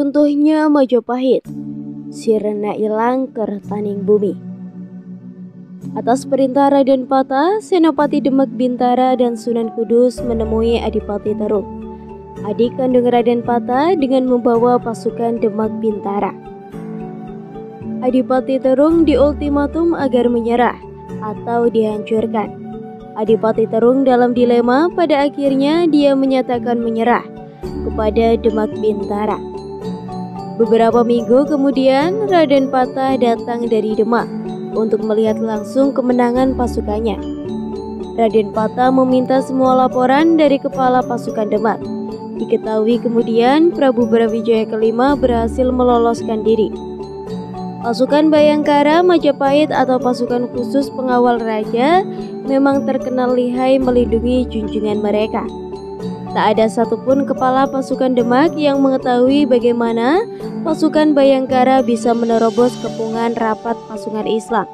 Runtuhnya Majapahit, sirna ilang ker taning bumi. Atas perintah Raden Patah, Senopati Demak Bintara dan Sunan Kudus menemui Adipati Terung, adik kandung Raden Patah, dengan membawa pasukan Demak Bintara. Adipati Terung diultimatum agar menyerah atau dihancurkan. Adipati Terung dalam dilema, pada akhirnya dia menyatakan menyerah kepada Demak Bintara. Beberapa minggu kemudian, Raden Patah datang dari Demak untuk melihat langsung kemenangan pasukannya. Raden Patah meminta semua laporan dari kepala pasukan Demak. Diketahui kemudian Prabu Brawijaya kelima berhasil meloloskan diri. Pasukan Bayangkara Majapahit atau pasukan khusus pengawal raja memang terkenal lihai melindungi junjungan mereka. Tak ada satupun kepala pasukan Demak yang mengetahui bagaimana pasukan Bayangkara bisa menerobos kepungan rapat pasukan Islam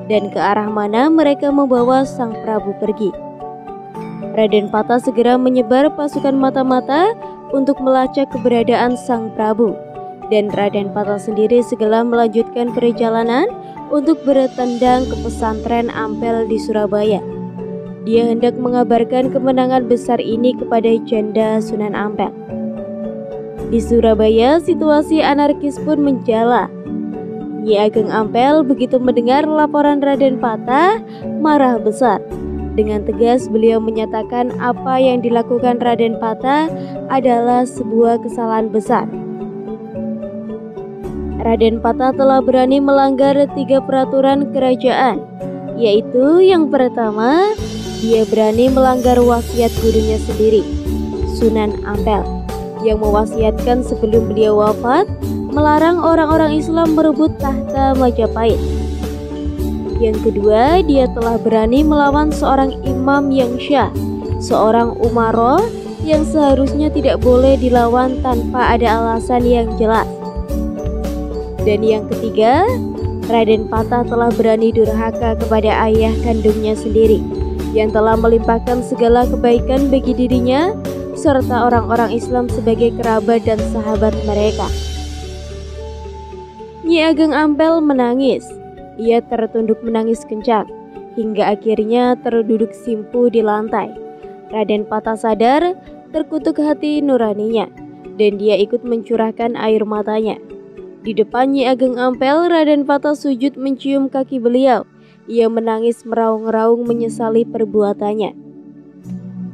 dan ke arah mana mereka membawa sang Prabu pergi. Raden Patah segera menyebar pasukan mata-mata untuk melacak keberadaan sang Prabu, dan Raden Patah sendiri segera melanjutkan perjalanan untuk bertandang ke pesantren Ampel di Surabaya. Dia hendak mengabarkan kemenangan besar ini kepada Janda Sunan Ampel. Di Surabaya, situasi anarkis pun menjala. Nyi Ageng Ampel begitu mendengar laporan Raden Patah, marah besar. Dengan tegas beliau menyatakan apa yang dilakukan Raden Patah adalah sebuah kesalahan besar. Raden Patah telah berani melanggar 3 peraturan kerajaan, yaitu yang pertama, dia berani melanggar wasiat gurunya sendiri, Sunan Ampel, yang mewasiatkan sebelum beliau wafat melarang orang-orang Islam merebut tahta Majapahit. Yang kedua, dia telah berani melawan seorang imam yang syah, seorang umaroh yang seharusnya tidak boleh dilawan tanpa ada alasan yang jelas. Dan yang ketiga, Raden Patah telah berani durhaka kepada ayah kandungnya sendiri, yang telah melimpahkan segala kebaikan bagi dirinya serta orang-orang Islam sebagai kerabat dan sahabat mereka. Nyi Ageng Ampel menangis. Ia tertunduk menangis kencang hingga akhirnya terduduk simpu di lantai. Raden Patah sadar, terkutuk hati nuraninya, dan dia ikut mencurahkan air matanya. Di depan Nyi Ageng Ampel, Raden Patah sujud mencium kaki beliau. Ia menangis meraung-raung menyesali perbuatannya.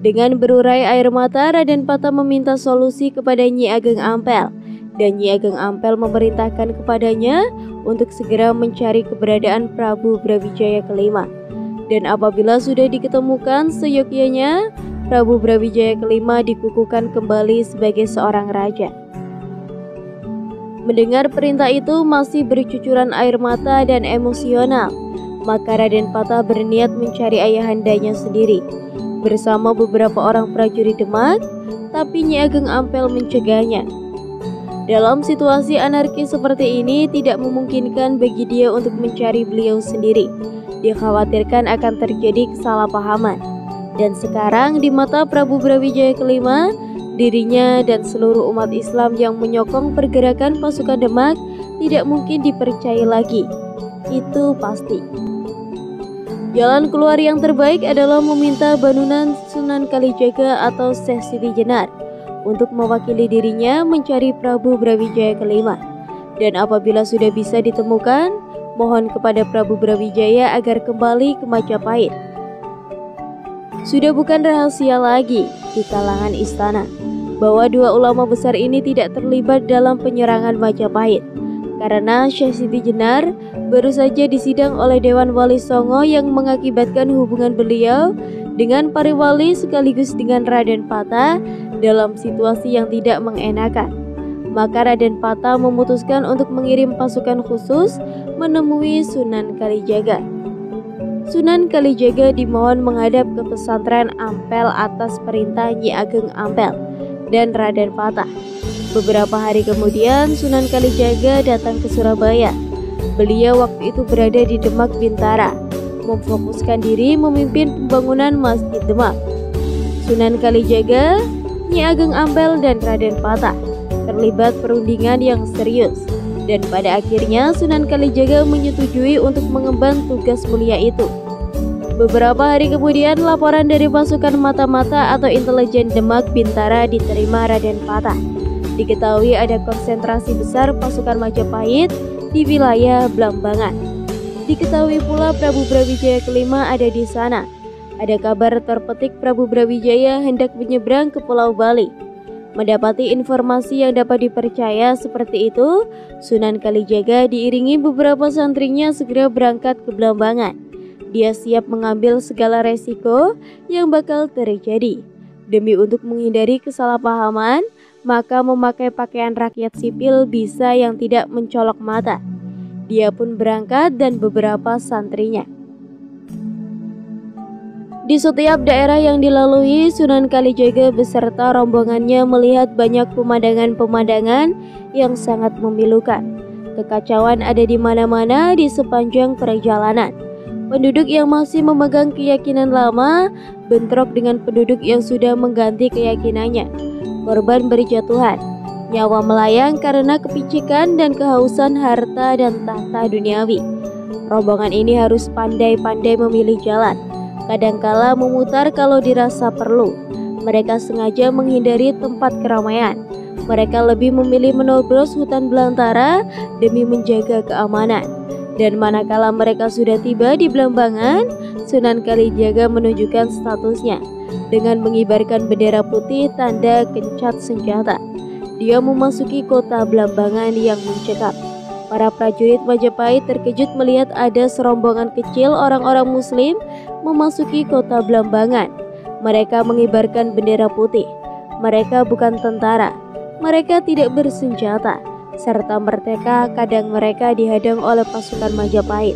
Dengan berurai air mata, Raden Patah meminta solusi kepada Nyi Ageng Ampel, dan Nyi Ageng Ampel memerintahkan kepadanya untuk segera mencari keberadaan Prabu Brawijaya kelima. Dan apabila sudah diketemukan, seyogyanya Prabu Brawijaya kelima dikukuhkan kembali sebagai seorang raja. Mendengar perintah itu masih bercucuran air mata dan emosional, maka Raden Patah berniat mencari ayahandanya sendiri bersama beberapa orang prajurit Demak, tapi Nyi Ageng Ampel mencegahnya. Dalam situasi anarkis seperti ini tidak memungkinkan bagi dia untuk mencari beliau sendiri. Dia khawatirkan akan terjadi kesalahpahaman. Dan sekarang di mata Prabu Brawijaya kelima, dirinya dan seluruh umat Islam yang menyokong pergerakan pasukan Demak tidak mungkin dipercaya lagi. Itu pasti. Jalan keluar yang terbaik adalah meminta Banunan Sunan Kalijaga atau Syekh Siti Jenar untuk mewakili dirinya mencari Prabu Brawijaya kelima. Dan apabila sudah bisa ditemukan, mohon kepada Prabu Brawijaya agar kembali ke Majapahit. Sudah bukan rahasia lagi di kalangan istana bahwa 2 ulama besar ini tidak terlibat dalam penyerangan Majapahit, karena Syekh Siti Jenar baru saja disidang oleh Dewan Wali Songo yang mengakibatkan hubungan beliau dengan Pariwali sekaligus dengan Raden Patah dalam situasi yang tidak mengenakan. Maka Raden Patah memutuskan untuk mengirim pasukan khusus menemui Sunan Kalijaga. Sunan Kalijaga dimohon menghadap ke pesantren Ampel atas perintah Nyi Ageng Ampel dan Raden Patah. Beberapa hari kemudian Sunan Kalijaga datang ke Surabaya. Beliau waktu itu berada di Demak Bintara, memfokuskan diri memimpin pembangunan Masjid Demak. Sunan Kalijaga, Nyi Ageng Ampel dan Raden Patah terlibat perundingan yang serius. Dan pada akhirnya Sunan Kalijaga menyetujui untuk mengemban tugas mulia itu. Beberapa hari kemudian laporan dari pasukan mata-mata atau intelijen Demak Bintara diterima Raden Patah. Diketahui ada konsentrasi besar pasukan Majapahit di wilayah Blambangan. Diketahui pula Prabu Brawijaya kelima ada di sana. Ada kabar terpetik Prabu Brawijaya hendak menyeberang ke Pulau Bali. Mendapati informasi yang dapat dipercaya seperti itu, Sunan Kalijaga diiringi beberapa santrinya segera berangkat ke Blambangan. Dia siap mengambil segala resiko yang bakal terjadi. Demi untuk menghindari kesalahpahaman, maka memakai pakaian rakyat sipil bisa yang tidak mencolok mata. Dia pun berangkat dan beberapa santrinya. Di setiap daerah yang dilalui, Sunan Kalijaga beserta rombongannya melihat banyak pemandangan-pemandangan yang sangat memilukan. Kekacauan ada di mana-mana di sepanjang perjalanan. Penduduk yang masih memegang keyakinan lama bentrok dengan penduduk yang sudah mengganti keyakinannya. Korban berjatuhan, nyawa melayang karena kepicikan dan kehausan harta dan tahta duniawi. Rombongan ini harus pandai-pandai memilih jalan. Kadangkala memutar kalau dirasa perlu. Mereka sengaja menghindari tempat keramaian. Mereka lebih memilih menerobos hutan belantara demi menjaga keamanan. Dan manakala mereka sudah tiba di Blambangan, Sunan Kalijaga menunjukkan statusnya dengan mengibarkan bendera putih tanda kencat senjata. Dia memasuki kota Blambangan yang mencekam. Para prajurit Majapahit terkejut melihat ada serombongan kecil orang-orang Muslim memasuki kota Blambangan. Mereka mengibarkan bendera putih. Mereka bukan tentara. Mereka tidak bersenjata. Serta kadang mereka dihadang oleh pasukan Majapahit.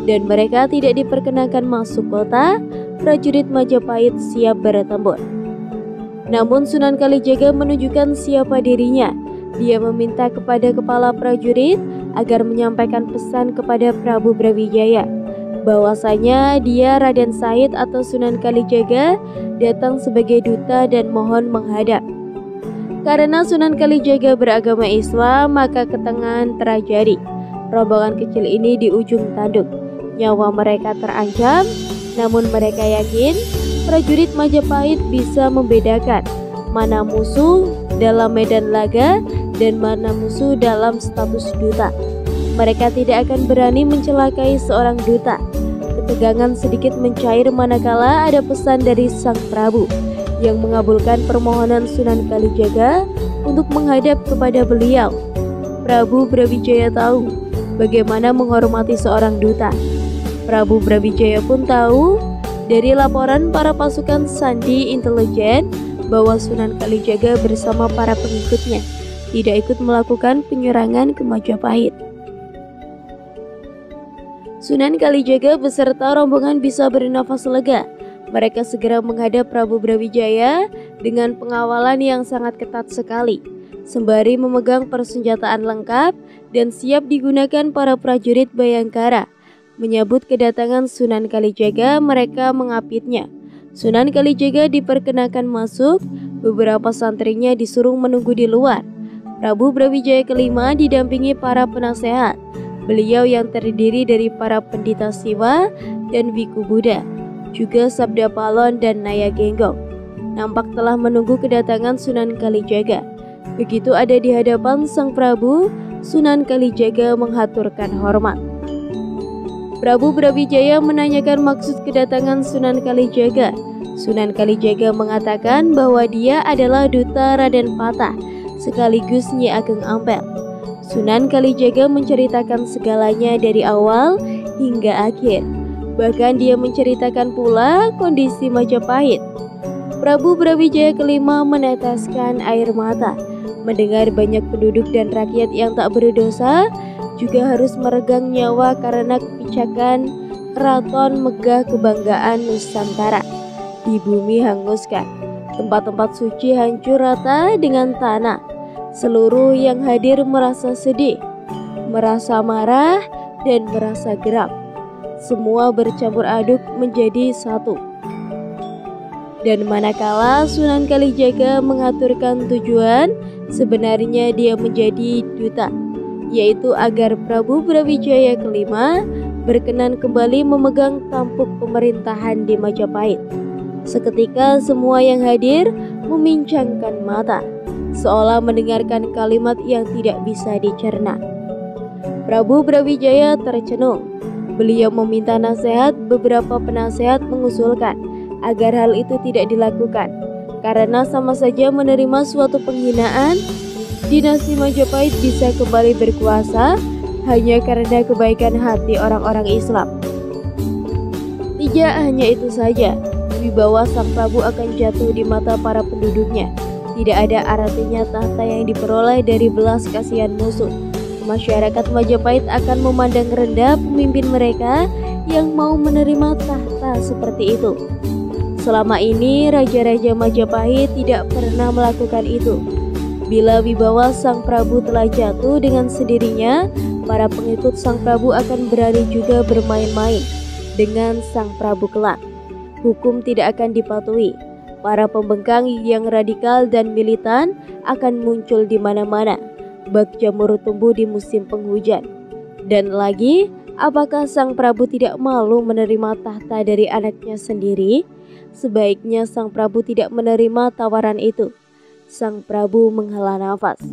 Dan mereka tidak diperkenankan masuk kota. Prajurit Majapahit siap bertempur. Namun Sunan Kalijaga menunjukkan siapa dirinya. Dia meminta kepada kepala prajurit agar menyampaikan pesan kepada Prabu Brawijaya bahwasanya dia Raden Said atau Sunan Kalijaga datang sebagai duta dan mohon menghadap. Karena Sunan Kalijaga beragama Islam, maka ketenangan terjadi. Rombongan kecil ini di ujung tanduk. Nyawa mereka terancam, namun mereka yakin prajurit Majapahit bisa membedakan mana musuh dalam medan laga dan mana musuh dalam status duta. Mereka tidak akan berani mencelakai seorang duta. Ketegangan sedikit mencair manakala ada pesan dari Sang Prabu yang mengabulkan permohonan Sunan Kalijaga untuk menghadap kepada beliau. Prabu Brawijaya tahu bagaimana menghormati seorang duta. Prabu Brawijaya pun tahu dari laporan para pasukan sandi intelijen bahwa Sunan Kalijaga bersama para pengikutnya tidak ikut melakukan penyerangan ke Majapahit. Sunan Kalijaga beserta rombongan bisa bernafas lega. Mereka segera menghadap Prabu Brawijaya dengan pengawalan yang sangat ketat sekali, sembari memegang persenjataan lengkap dan siap digunakan para prajurit Bayangkara. Menyambut kedatangan Sunan Kalijaga, mereka mengapitnya. Sunan Kalijaga diperkenakan masuk, beberapa santrinya disuruh menunggu di luar. Prabu Brawijaya kelima didampingi para penasehat. Beliau yang terdiri dari para pendeta Siwa dan Biku Buddha, juga Sabda Palon dan Naya Genggong, nampak telah menunggu kedatangan Sunan Kalijaga. Begitu ada di hadapan Sang Prabu, Sunan Kalijaga menghaturkan hormat. Prabu Brawijaya menanyakan maksud kedatangan Sunan Kalijaga. Sunan Kalijaga mengatakan bahwa dia adalah duta Raden Patah sekaligus Nyi Ageng Ampel. Sunan Kalijaga menceritakan segalanya dari awal hingga akhir. Bahkan dia menceritakan pula kondisi Majapahit. Prabu Brawijaya kelima meneteskan air mata. Mendengar banyak penduduk dan rakyat yang tak berdosa juga harus meregang nyawa karena kebijakan keraton megah kebanggaan Nusantara. Di bumi hanguskan, tempat-tempat suci hancur rata dengan tanah. Seluruh yang hadir merasa sedih, merasa marah, dan merasa geram. Semua bercampur aduk menjadi satu. Dan manakala Sunan Kalijaga mengaturkan tujuan, sebenarnya dia menjadi duta, yaitu agar Prabu Brawijaya kelima berkenan kembali memegang tampuk pemerintahan di Majapahit. Seketika semua yang hadir memincangkan mata, seolah mendengarkan kalimat yang tidak bisa dicerna. Prabu Brawijaya tercenung. Beliau meminta nasihat. Beberapa penasehat mengusulkan agar hal itu tidak dilakukan, karena sama saja menerima suatu penghinaan. Dinasti Majapahit bisa kembali berkuasa hanya karena kebaikan hati orang-orang Islam. Tidak hanya itu saja, wibawa sang Prabu akan jatuh di mata para penduduknya. Tidak ada artinya tahta yang diperoleh dari belas kasihan musuh. Masyarakat Majapahit akan memandang rendah pemimpin mereka yang mau menerima tahta seperti itu. Selama ini raja-raja Majapahit tidak pernah melakukan itu. Bila wibawa sang Prabu telah jatuh dengan sendirinya, para pengikut sang Prabu akan berani juga bermain-main dengan sang Prabu kelak. Hukum tidak akan dipatuhi. Para pembengkang yang radikal dan militan akan muncul di mana-mana. Bak jamur tumbuh di musim penghujan. Dan lagi, apakah sang Prabu tidak malu menerima tahta dari anaknya sendiri? Sebaiknya sang Prabu tidak menerima tawaran itu. Sang Prabu menghela nafas.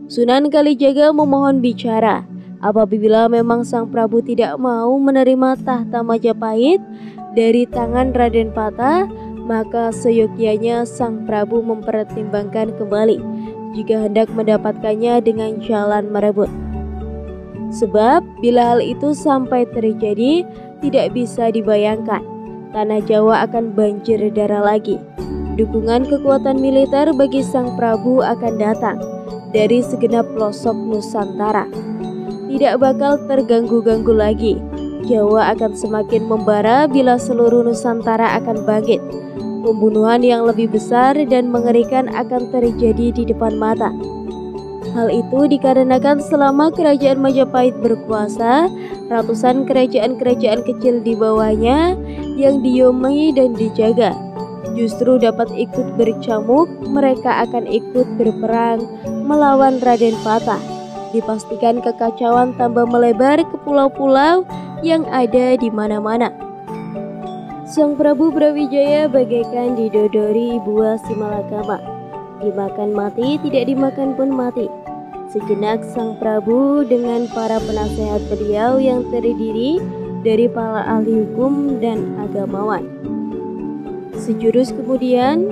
Sunan Kalijaga memohon bicara. Apabila memang sang Prabu tidak mau menerima tahta Majapahit dari tangan Raden Patah, maka seyogyanya sang Prabu mempertimbangkan kembali jika hendak mendapatkannya dengan jalan merebut. Sebab bila hal itu sampai terjadi, tidak bisa dibayangkan tanah Jawa akan banjir darah lagi. Dukungan kekuatan militer bagi sang Prabu akan datang dari segenap pelosok Nusantara. Tidak bakal terganggu-ganggu lagi. Jawa akan semakin membara bila seluruh Nusantara akan bangkit. Pembunuhan yang lebih besar dan mengerikan akan terjadi di depan mata. Hal itu dikarenakan selama kerajaan Majapahit berkuasa, ratusan kerajaan-kerajaan kecil di bawahnya yang diomongi dan dijaga justru dapat ikut bercamuk. Mereka akan ikut berperang melawan Raden Patah. Dipastikan kekacauan tambah melebar ke pulau-pulau yang ada di mana-mana. Sang Prabu Brawijaya bagaikan didodori buah simalakama. Dimakan mati, tidak dimakan pun mati. Sejenak sang Prabu dengan para penasehat beliau yang terdiri dari para ahli hukum dan agamawan. Sejurus kemudian,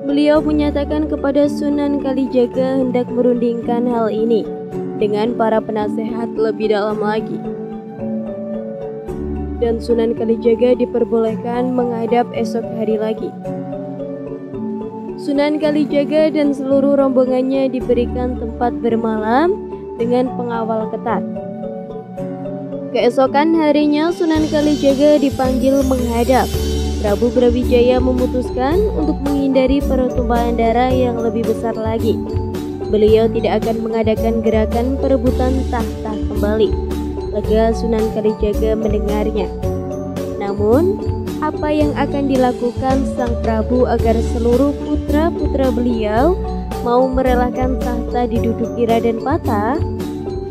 beliau menyatakan kepada Sunan Kalijaga hendak merundingkan hal ini dengan para penasehat lebih dalam lagi. Dan Sunan Kalijaga diperbolehkan menghadap esok hari lagi. Sunan Kalijaga dan seluruh rombongannya diberikan tempat bermalam dengan pengawal ketat. Keesokan harinya Sunan Kalijaga dipanggil menghadap. Prabu Brawijaya memutuskan untuk menghindari pertumpahan darah yang lebih besar lagi. Beliau tidak akan mengadakan gerakan perebutan tahta kembali. Lega Sunan Kalijaga mendengarnya. Namun, apa yang akan dilakukan sang Prabu agar seluruh putra-putra beliau mau merelakan tahta diduduki Raden Patah?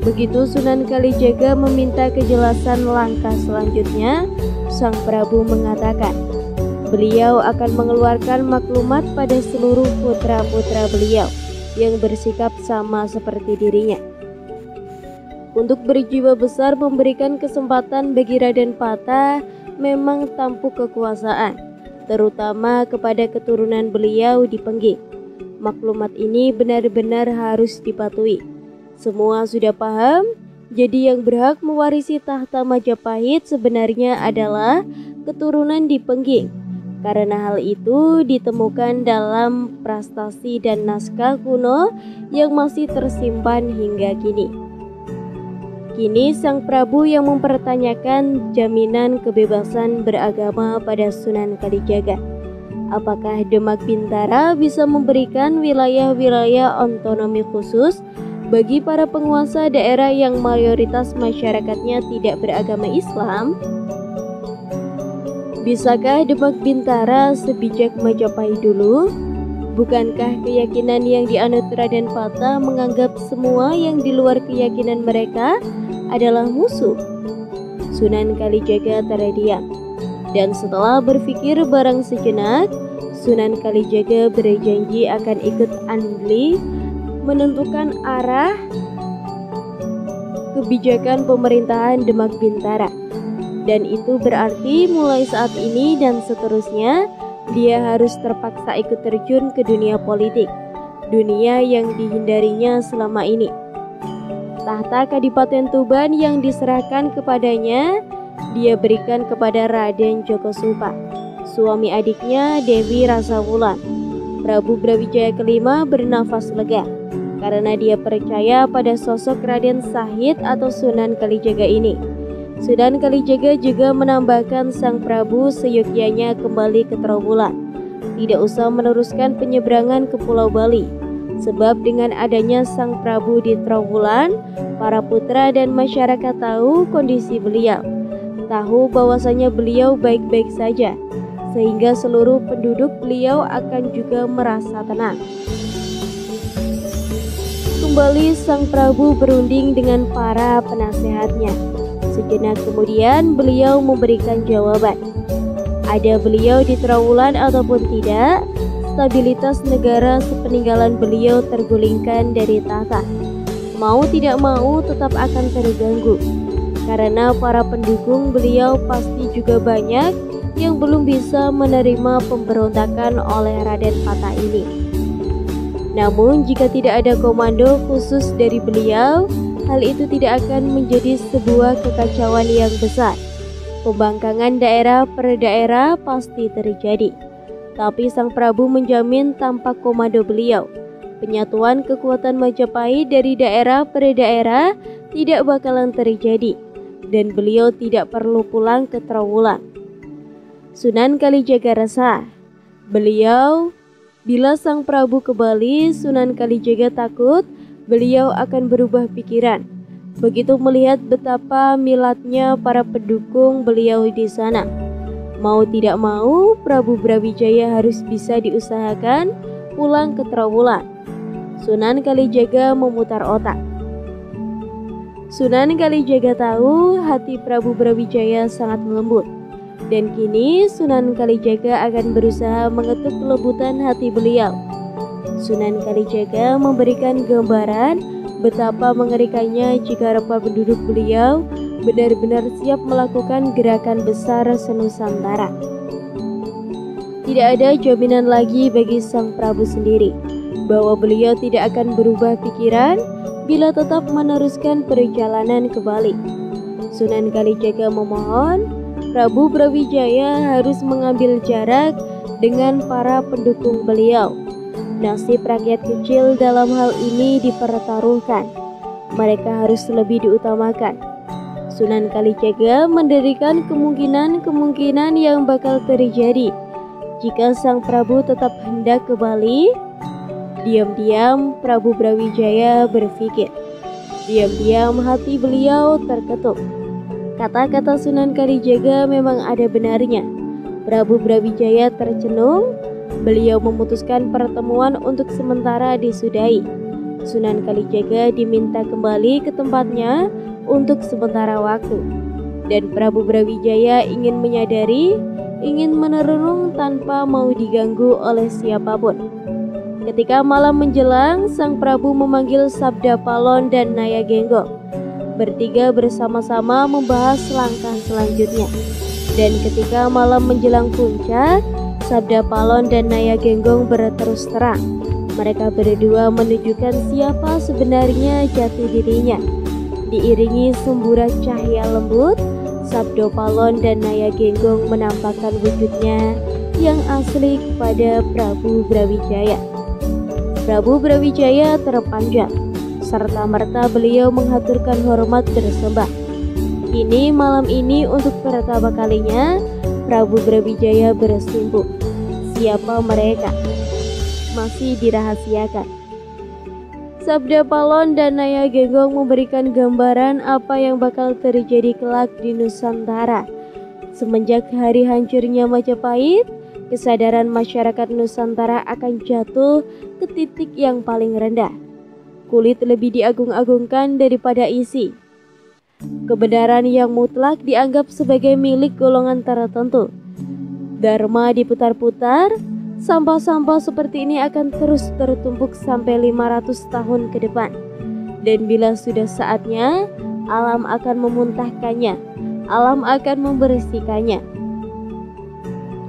Begitu Sunan Kalijaga meminta kejelasan langkah selanjutnya, sang Prabu mengatakan beliau akan mengeluarkan maklumat pada seluruh putra-putra beliau yang bersikap sama seperti dirinya. Untuk berjiwa besar memberikan kesempatan bagi Raden Patah memang tampuk kekuasaan, terutama kepada keturunan beliau di Pengging. Maklumat ini benar-benar harus dipatuhi. Semua sudah paham, jadi yang berhak mewarisi tahta Majapahit sebenarnya adalah keturunan di Pengging. Karena hal itu ditemukan dalam prastasi dan naskah kuno yang masih tersimpan hingga kini. Kini sang Prabu yang mempertanyakan jaminan kebebasan beragama pada Sunan Kalijaga. Apakah Demak Bintara bisa memberikan wilayah-wilayah otonomi khusus bagi para penguasa daerah yang mayoritas masyarakatnya tidak beragama Islam? Bisakah Demak Bintara sebijak Majapahit dulu? Bukankah keyakinan yang dianut Raden Patah menganggap semua yang di luar keyakinan mereka adalah musuh? Sunan Kalijaga terdiam, dan setelah berpikir barang sejenak, Sunan Kalijaga berjanji akan ikut andli menentukan arah kebijakan pemerintahan Demak Bintara. Dan itu berarti mulai saat ini dan seterusnya dia harus terpaksa ikut terjun ke dunia politik, dunia yang dihindarinya selama ini. Tahta Kadipaten Tuban yang diserahkan kepadanya dia berikan kepada Raden Djoko Supa, suami adiknya Dewi Rasawulan. Prabu Brawijaya kelima bernafas lega karena dia percaya pada sosok Raden Sahid atau Sunan Kalijaga ini. Sunan Kalijaga juga menambahkan sang Prabu seyogyanya kembali ke Trowulan, tidak usah meneruskan penyeberangan ke Pulau Bali, sebab dengan adanya sang Prabu di Trowulan, para putra dan masyarakat tahu kondisi beliau, tahu bahwasanya beliau baik-baik saja, sehingga seluruh penduduk beliau akan juga merasa tenang. Kembali sang Prabu berunding dengan para penasehatnya. Sejenak kemudian beliau memberikan jawaban. Ada beliau di Trowulan ataupun tidak, stabilitas negara sepeninggalan beliau tergulingkan dari tahta. Mau tidak mau tetap akan terganggu, karena para pendukung beliau pasti juga banyak yang belum bisa menerima pemberontakan oleh Raden Patah ini. Namun jika tidak ada komando khusus dari beliau, hal itu tidak akan menjadi sebuah kekacauan yang besar. Pembangkangan daerah per daerah pasti terjadi. Tapi sang Prabu menjamin tanpa komando beliau, penyatuan kekuatan Majapahit dari daerah per daerah tidak bakalan terjadi, dan beliau tidak perlu pulang ke Trowulan. Sunan Kalijaga resah. Bila sang Prabu ke Bali, Sunan Kalijaga takut beliau akan berubah pikiran. Begitu melihat betapa milatnya para pendukung beliau di sana. Mau tidak mau, Prabu Brawijaya harus bisa diusahakan pulang ke Trowulan. Sunan Kalijaga memutar otak. Sunan Kalijaga tahu hati Prabu Brawijaya sangat lembut. Dan kini Sunan Kalijaga akan berusaha mengetuk kelembutan hati beliau. Sunan Kalijaga memberikan gambaran betapa mengerikannya jika para penduduk beliau benar-benar siap melakukan gerakan besar senusantara. Tidak ada jaminan lagi bagi sang Prabu sendiri bahwa beliau tidak akan berubah pikiran bila tetap meneruskan perjalanan ke Bali. Sunan Kalijaga memohon Prabu Brawijaya harus mengambil jarak dengan para pendukung beliau. Nasib rakyat kecil dalam hal ini dipertaruhkan. Mereka harus lebih diutamakan. Sunan Kalijaga mendirikan kemungkinan-kemungkinan yang bakal terjadi jika sang Prabu tetap hendak ke Bali. Diam-diam Prabu Brawijaya berpikir. Diam-diam hati beliau terketuk. Kata-kata Sunan Kalijaga memang ada benarnya. Prabu Brawijaya tercenung. Beliau memutuskan pertemuan untuk sementara disudahi. Sunan Kalijaga diminta kembali ke tempatnya untuk sementara waktu. Dan Prabu Brawijaya ingin menyadari, ingin merenung tanpa mau diganggu oleh siapapun. Ketika malam menjelang, sang Prabu memanggil Sabda Palon dan Naya Genggong. Bertiga bersama-sama membahas langkah selanjutnya. Dan ketika malam menjelang puncak, Sabda Palon dan Naya Genggong berterus terang. Mereka berdua menunjukkan siapa sebenarnya jati dirinya. Diiringi semburat cahaya lembut, Sabda Palon dan Naya Genggong menampakkan wujudnya yang asli kepada Prabu Brawijaya. Prabu Brawijaya terpanjang, serta-merta beliau menghaturkan hormat bersembah. Kini malam ini untuk pertama kalinya Prabu Brawijaya bersimpuh. Siapa mereka? Masih dirahasiakan. Sabda Palon dan Naya Genggong memberikan gambaran apa yang bakal terjadi kelak di Nusantara. Semenjak hari hancurnya Majapahit, kesadaran masyarakat Nusantara akan jatuh ke titik yang paling rendah. Kulit lebih diagung-agungkan daripada isi. Kebenaran yang mutlak dianggap sebagai milik golongan tertentu. Dharma diputar-putar, sampah-sampah seperti ini akan terus tertumpuk sampai 500 tahun ke depan. Dan bila sudah saatnya, alam akan memuntahkannya, alam akan membersihkannya.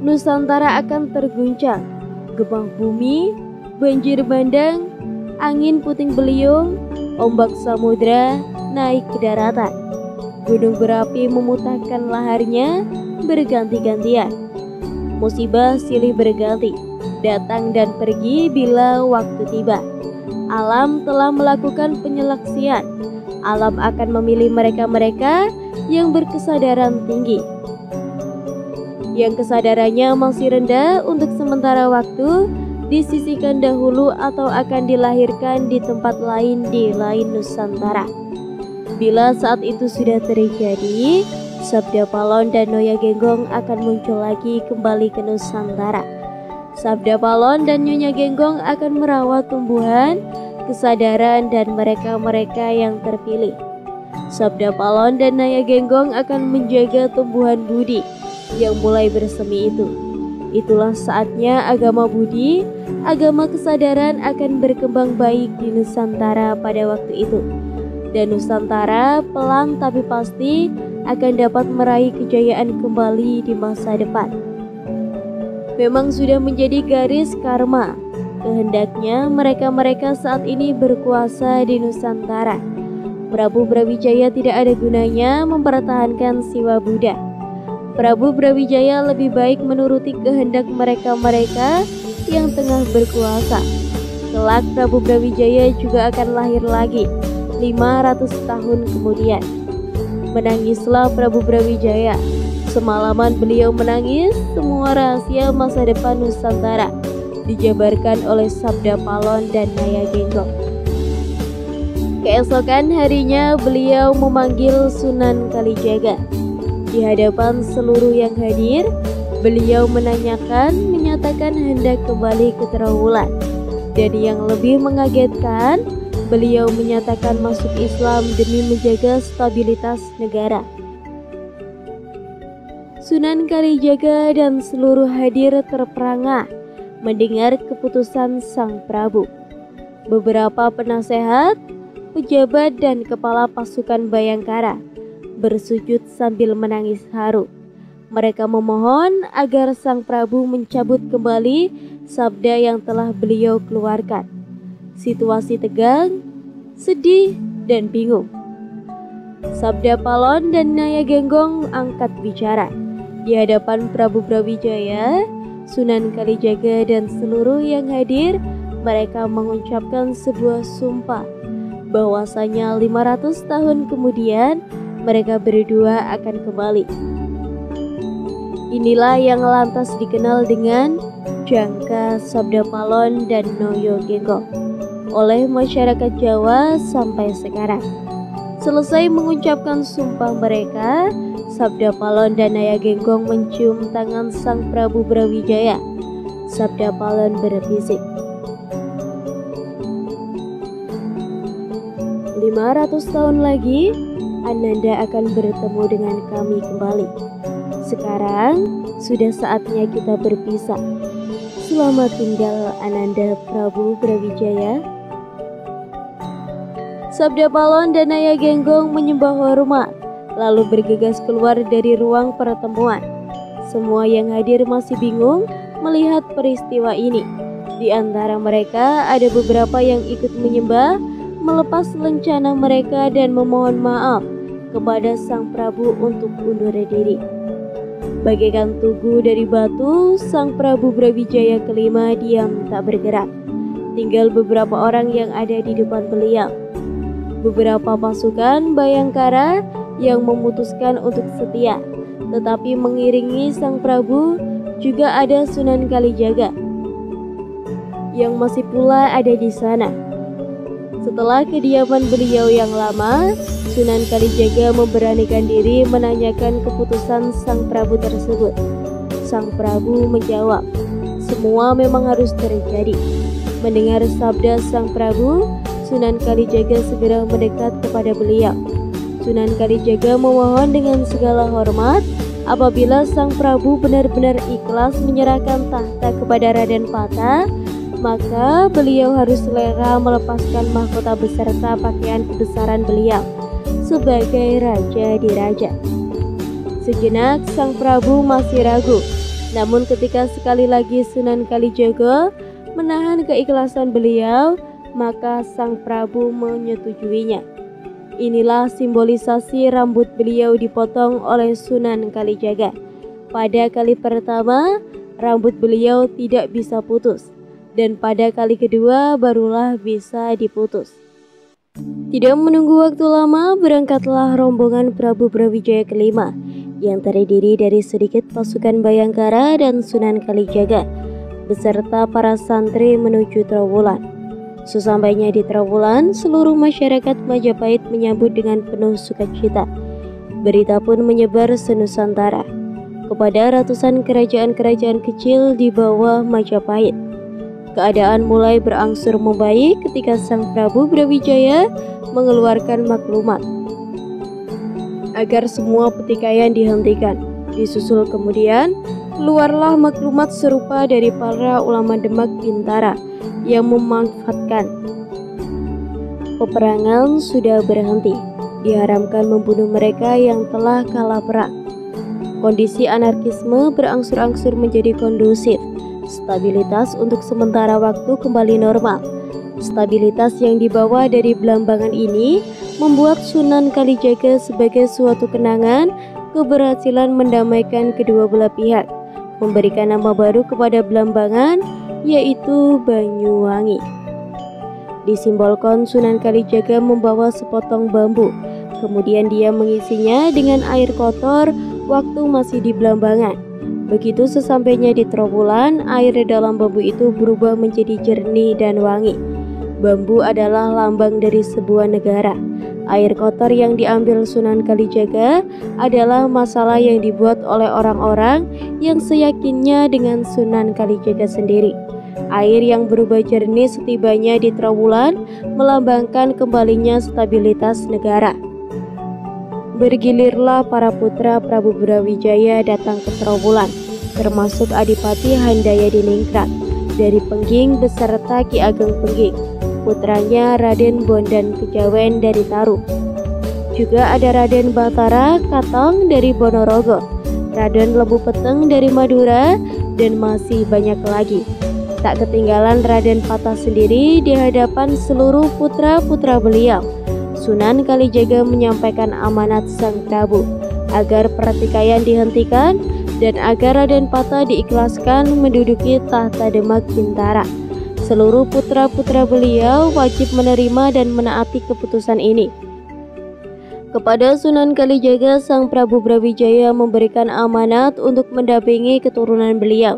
Nusantara akan terguncang, gempa bumi, banjir bandang, angin puting beliung, ombak samudra naik ke daratan. Gunung berapi memutahkan laharnya berganti-gantian. Musibah silih berganti, datang dan pergi bila waktu tiba. Alam telah melakukan penyeleksian. Alam akan memilih mereka-mereka yang berkesadaran tinggi, yang kesadarannya masih rendah untuk sementara waktu disisihkan dahulu atau akan dilahirkan di tempat lain di lain Nusantara. Bila saat itu sudah terjadi, Sabda Palon dan Noya Genggong akan muncul lagi kembali ke Nusantara. Sabda Palon dan Nyonya Genggong akan merawat tumbuhan, kesadaran dan mereka-mereka yang terpilih. Sabda Palon dan Naya Genggong akan menjaga tumbuhan budi yang mulai bersemi itu. Itulah saatnya agama budi, agama kesadaran akan berkembang baik di Nusantara pada waktu itu. Dan Nusantara pelan tapi pasti akan dapat meraih kejayaan kembali di masa depan. Memang sudah menjadi garis karma, kehendaknya mereka-mereka saat ini berkuasa di Nusantara. Prabu Brawijaya tidak ada gunanya mempertahankan Siwa Buddha. Prabu Brawijaya lebih baik menuruti kehendak mereka-mereka yang tengah berkuasa. Kelak Prabu Brawijaya juga akan lahir lagi 500 tahun kemudian. Menangislah Prabu Brawijaya. Semalaman beliau menangis, semua rahasia masa depan Nusantara dijabarkan oleh Sabda Palon dan Naya Genggong. Keesokan harinya beliau memanggil Sunan Kalijaga. Di hadapan seluruh yang hadir, beliau menyatakan hendak kembali ke Trowulan. Dan yang lebih mengagetkan, beliau menyatakan masuk Islam demi menjaga stabilitas negara. Sunan Kalijaga dan seluruh hadir terperangah mendengar keputusan sang Prabu. Beberapa penasehat, pejabat dan kepala pasukan Bayangkara bersujud sambil menangis haru. Mereka memohon agar sang Prabu mencabut kembali sabda yang telah beliau keluarkan. Situasi tegang, sedih dan bingung. Sabda Palon dan Naya Genggong angkat bicara. Di hadapan Prabu Brawijaya, Sunan Kalijaga dan seluruh yang hadir, mereka mengucapkan sebuah sumpah bahwasanya 500 tahun kemudian mereka berdua akan kembali. Inilah yang lantas dikenal dengan Jangka Sabda Palon dan Noyo Genggong oleh masyarakat Jawa sampai sekarang. Selesai mengucapkan sumpah mereka, Sabda Palon dan Naya Genggong mencium tangan sang Prabu Brawijaya. Sabda Palon berbisik, 500 tahun lagi, Ananda akan bertemu dengan kami kembali. Sekarang, sudah saatnya kita berpisah. Selamat tinggal Ananda Prabu Brawijaya. Sabda Palon dan Naya Genggong menyembah hormat, lalu bergegas keluar dari ruang pertemuan. Semua yang hadir masih bingung melihat peristiwa ini. Di antara mereka ada beberapa yang ikut menyembah, melepas lencana mereka dan memohon maaf kepada sang Prabu untuk undur diri. Bagaikan tugu dari batu, sang Prabu Brawijaya kelima diam tak bergerak. Tinggal beberapa orang yang ada di depan beliau. Beberapa pasukan Bayangkara yang memutuskan untuk setia, tetapi mengiringi sang Prabu juga ada Sunan Kalijaga yang masih pula ada di sana. Setelah Setelah kediaman beliau yang lama, Sunan Kalijaga memberanikan diri menanyakan keputusan Sang Prabu tersebut. Sang Prabu menjawab, semua memang harus terjadi. Mendengar sabda Sang Prabu, Sunan Kalijaga segera mendekat kepada beliau. Sunan Kalijaga memohon dengan segala hormat apabila Sang Prabu benar-benar ikhlas menyerahkan tahta kepada Raden Patah, maka beliau harus rela melepaskan mahkota beserta pakaian kebesaran beliau sebagai raja di raja. Sejenak Sang Prabu masih ragu, namun ketika sekali lagi Sunan Kalijaga menahan keikhlasan beliau, maka Sang Prabu menyetujuinya. Inilah simbolisasi rambut beliau dipotong oleh Sunan Kalijaga. Pada kali pertama, rambut beliau tidak bisa putus, dan pada kali kedua barulah bisa diputus. Tidak menunggu waktu lama, berangkatlah rombongan Prabu Brawijaya kelima yang terdiri dari sedikit pasukan Bayangkara dan Sunan Kalijaga beserta para santri menuju Trowulan. Sesampainya di Trowulan, seluruh masyarakat Majapahit menyambut dengan penuh sukacita. Berita pun menyebar senusantara kepada ratusan kerajaan-kerajaan kecil di bawah Majapahit. Keadaan mulai berangsur membaik ketika Sang Prabu Brawijaya mengeluarkan maklumat agar semua pertikaian dihentikan. Disusul kemudian keluarlah maklumat serupa dari para ulama Demak Bintara yang memanfaatkan peperangan sudah berhenti, diharamkan membunuh mereka yang telah kalah perang. Kondisi anarkisme berangsur-angsur menjadi kondusif. Stabilitas untuk sementara waktu kembali normal. Stabilitas yang dibawa dari Blambangan ini membuat Sunan Kalijaga sebagai suatu kenangan keberhasilan mendamaikan kedua belah pihak, memberikan nama baru kepada Blambangan, yaitu Banyuwangi. Disimbolkan Sunan Kalijaga membawa sepotong bambu, kemudian dia mengisinya dengan air kotor waktu masih di Blambangan. Begitu sesampainya di Trowulan, air dalam bambu itu berubah menjadi jernih dan wangi. Bambu adalah lambang dari sebuah negara. Air kotor yang diambil Sunan Kalijaga adalah masalah yang dibuat oleh orang-orang yang seyakinnya dengan Sunan Kalijaga sendiri. Air yang berubah jernih setibanya di Trowulan melambangkan kembalinya stabilitas negara. Bergilirlah para putra Prabu Brawijaya datang ke Trowulan, termasuk Adipati Handayadiningrat dari Pengging beserta Ki Ageng Pengging, putranya Raden Bondan Kejawen dari Tarup. Juga ada Raden Batara Katong dari Ponorogo, Raden Lembu Peteng dari Madura, dan masih banyak lagi. Tak ketinggalan Raden Patah sendiri di hadapan seluruh putra-putra beliau. Sunan Kalijaga menyampaikan amanat Sang Prabu agar pertikaian dihentikan dan agar Raden Patah diikhlaskan menduduki tahta Demak Bintara. Seluruh putra-putra beliau wajib menerima dan menaati keputusan ini. Kepada Sunan Kalijaga, Sang Prabu Brawijaya memberikan amanat untuk mendampingi keturunan beliau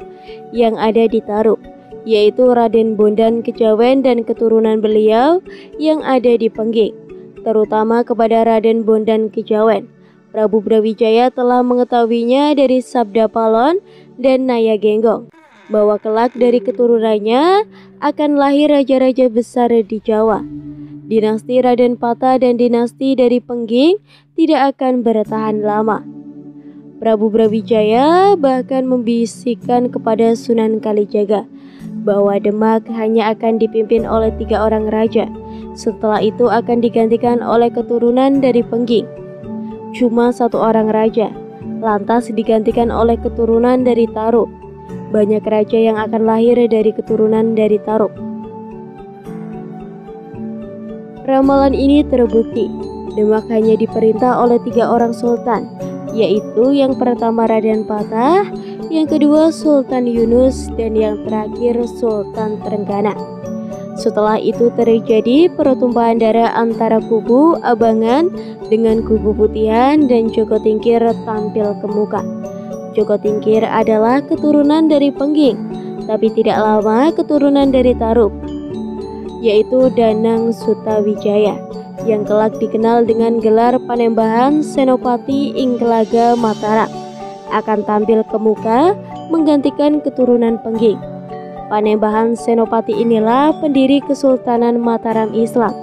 yang ada di Tarup, yaitu Raden Bondan Kejawen dan keturunan beliau yang ada di Pengging. Terutama kepada Raden Bondan Kejawen, Prabu Brawijaya telah mengetahuinya dari Sabda Palon dan Naya Genggong bahwa kelak dari keturunannya akan lahir raja-raja besar di Jawa. Dinasti Raden Patah dan dinasti dari Pengging tidak akan bertahan lama. Prabu Brawijaya bahkan membisikkan kepada Sunan Kalijaga bahwa Demak hanya akan dipimpin oleh 3 orang raja. Setelah itu akan digantikan oleh keturunan dari Pengging. Cuma 1 orang raja, lantas digantikan oleh keturunan dari Tarup. Banyak raja yang akan lahir dari keturunan dari Tarup. Ramalan ini terbukti. Demak hanya diperintah oleh 3 orang sultan, yaitu yang pertama Raden Patah, yang kedua Sultan Yunus, dan yang terakhir Sultan Trenggana. Setelah itu terjadi pertumpahan darah antara kubu Abangan dengan kubu Putihan, dan Joko Tingkir tampil ke muka. Joko Tingkir adalah keturunan dari Pengging, tapi tidak lama keturunan dari Tarup. yaitu Danang Sutawijaya, yang kelak dikenal dengan gelar Panembahan Senopati Ingglaga Mataram, akan tampil ke muka menggantikan keturunan Pengging. Panembahan Senopati inilah pendiri Kesultanan Mataram Islam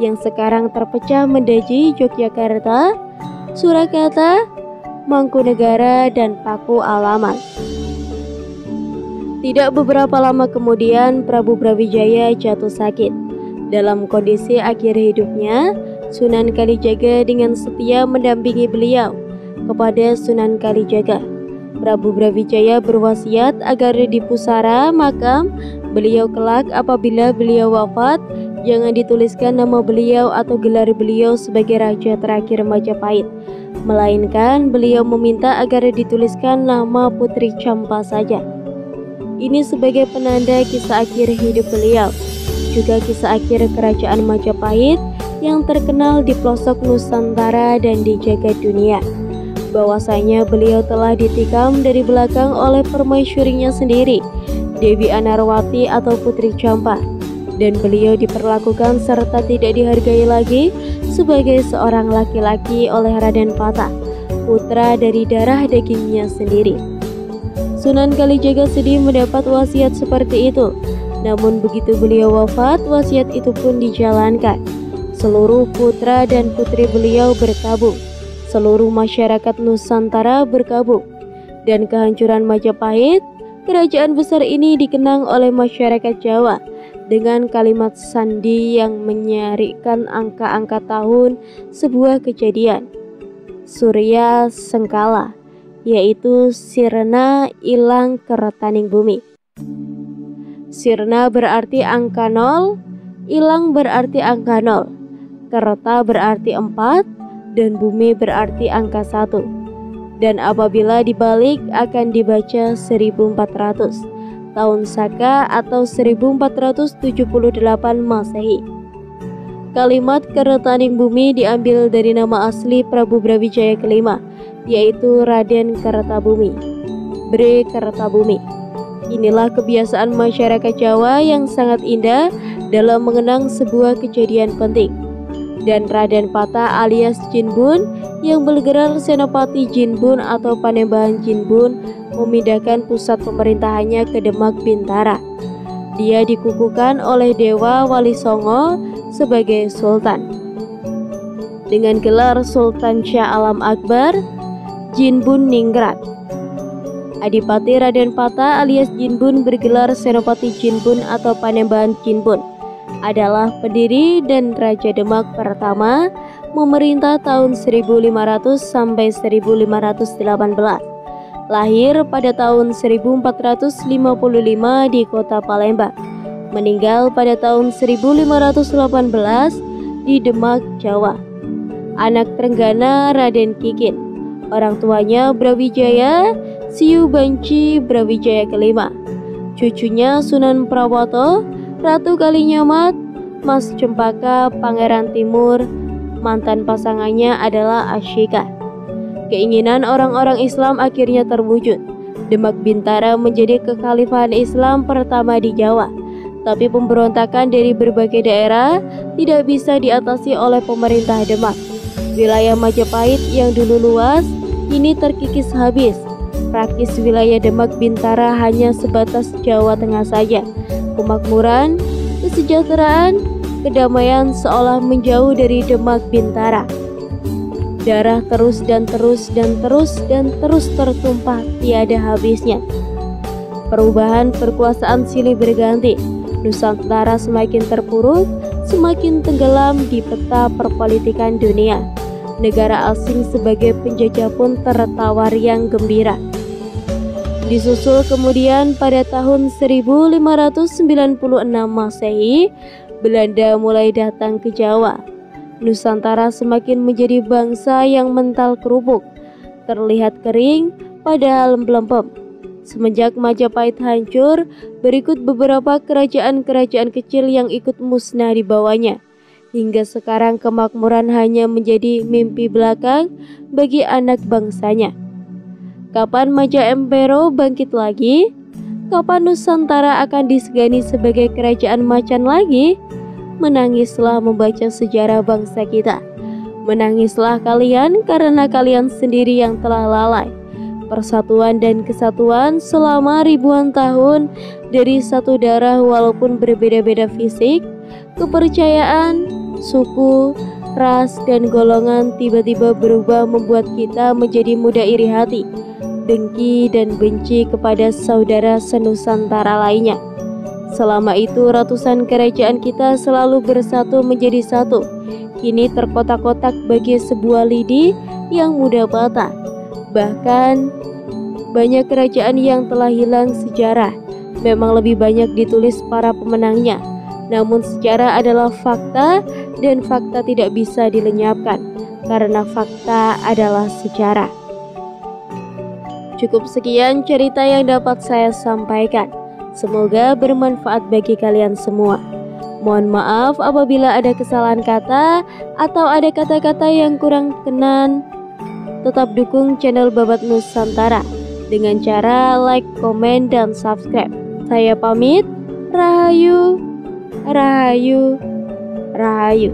yang sekarang terpecah menjadi Yogyakarta, Surakarta, Mangkunegara, dan Paku Alaman. Tidak beberapa lama kemudian Prabu Brawijaya jatuh sakit. Dalam kondisi akhir hidupnya, Sunan Kalijaga dengan setia mendampingi beliau. Kepada Sunan Kalijaga, Prabu Brawijaya berwasiat agar di pusara makam beliau kelak apabila beliau wafat, jangan dituliskan nama beliau atau gelar beliau sebagai raja terakhir Majapahit, melainkan beliau meminta agar dituliskan nama Putri Campa saja. Ini sebagai penanda kisah akhir hidup beliau, juga kisah akhir kerajaan Majapahit yang terkenal di pelosok Nusantara dan di jagat dunia. Bahwasanya beliau telah ditikam dari belakang oleh permaisurinya sendiri, Dewi Anarwati atau Putri Campa, dan beliau diperlakukan serta tidak dihargai lagi sebagai seorang laki-laki oleh Raden Patah, putra dari darah dagingnya sendiri. Sunan Kalijaga sedih mendapat wasiat seperti itu, namun begitu beliau wafat, wasiat itu pun dijalankan. Seluruh putra dan putri beliau berkabung, seluruh masyarakat Nusantara berkabung, dan kehancuran Majapahit, kerajaan besar ini dikenang oleh masyarakat Jawa dengan kalimat sandi yang menyarikan angka-angka tahun sebuah kejadian, Surya Sengkala, yaitu sirna ilang keretaning bumi. Sirna berarti angka 0, ilang berarti angka 0, kereta berarti 4, dan bumi berarti angka 1. Dan apabila dibalik akan dibaca 1400, tahun Saka atau 1478 Masehi. Kalimat keretaning bumi diambil dari nama asli Prabu Brawijaya kelima, yaitu Raden Kertabumi, Bre Kertabumi. Inilah kebiasaan masyarakat Jawa yang sangat indah dalam mengenang sebuah kejadian penting. Dan Raden Patah alias Jinbun yang bergelar Senopati Jinbun atau Panembahan Jinbun memindahkan pusat pemerintahannya ke Demak Bintara. Dia dikukuhkan oleh Dewa Wali Songo sebagai Sultan dengan gelar Sultan Shah Alam Akbar Jinbun Ningrat. Adipati Raden Patah alias Jinbun bergelar Senopati Jinbun atau Panembahan Jinbun adalah pendiri dan Raja Demak pertama, memerintah tahun 1500 sampai 1518. Lahir pada tahun 1455 di kota Palembang. Meninggal pada tahun 1518 di Demak, Jawa. Anak Trenggana Raden Kikin. Orang tuanya Brawijaya, Siu Banci Brawijaya kelima. Cucunya Sunan Prawoto, Ratu Kalinyamat, Mas Cempaka, Pangeran Timur. Mantan pasangannya adalah Ashika. Keinginan orang-orang Islam akhirnya terwujud. Demak Bintara menjadi kekhalifahan Islam pertama di Jawa. Tapi pemberontakan dari berbagai daerah tidak bisa diatasi oleh pemerintah Demak. Wilayah Majapahit yang dulu luas kini terkikis habis. Praktis wilayah Demak Bintara hanya sebatas Jawa Tengah saja. Kemakmuran, kesejahteraan, kedamaian seolah menjauh dari Demak Bintara. Darah terus dan terus dan terus dan terus tertumpah tiada habisnya. Perubahan perkuasaan silih berganti. Nusantara semakin terpuruk, semakin tenggelam di peta perpolitikan dunia. Negara asing sebagai penjajah pun tertawa riang gembira. Disusul kemudian pada tahun 1596 Masehi, Belanda mulai datang ke Jawa. Nusantara semakin menjadi bangsa yang mental kerupuk, terlihat kering padahal melempem. Semenjak Majapahit hancur, berikut beberapa kerajaan-kerajaan kecil yang ikut musnah di bawahnya. Hingga sekarang kemakmuran hanya menjadi mimpi belakang bagi anak bangsanya. Kapan Majapahit bangkit lagi? Kapan Nusantara akan disegani sebagai kerajaan macan lagi? menangislah membaca sejarah bangsa kita. Menangislah kalian karena kalian sendiri yang telah lalai. Persatuan dan kesatuan selama ribuan tahun dari satu darah walaupun berbeda-beda fisik, kepercayaan, suku, ras, dan golongan tiba-tiba berubah membuat kita menjadi mudah iri hati, dengki, dan benci kepada saudara senusantara lainnya. Selama itu ratusan kerajaan kita selalu bersatu menjadi satu. Kini terkotak-kotak bagi sebuah lidi yang mudah patah. Bahkan banyak kerajaan yang telah hilang sejarah. Memang lebih banyak ditulis para pemenangnya. Namun sejarah adalah fakta dan fakta tidak bisa dilenyapkan karena fakta adalah sejarah. Cukup sekian cerita yang dapat saya sampaikan. Semoga bermanfaat bagi kalian semua. Mohon maaf apabila ada kesalahan kata atau ada kata-kata yang kurang kenan. Tetap dukung channel Babat Nusantara dengan cara like, komen, dan subscribe. Saya pamit. Rahayu, rahayu, rahayu.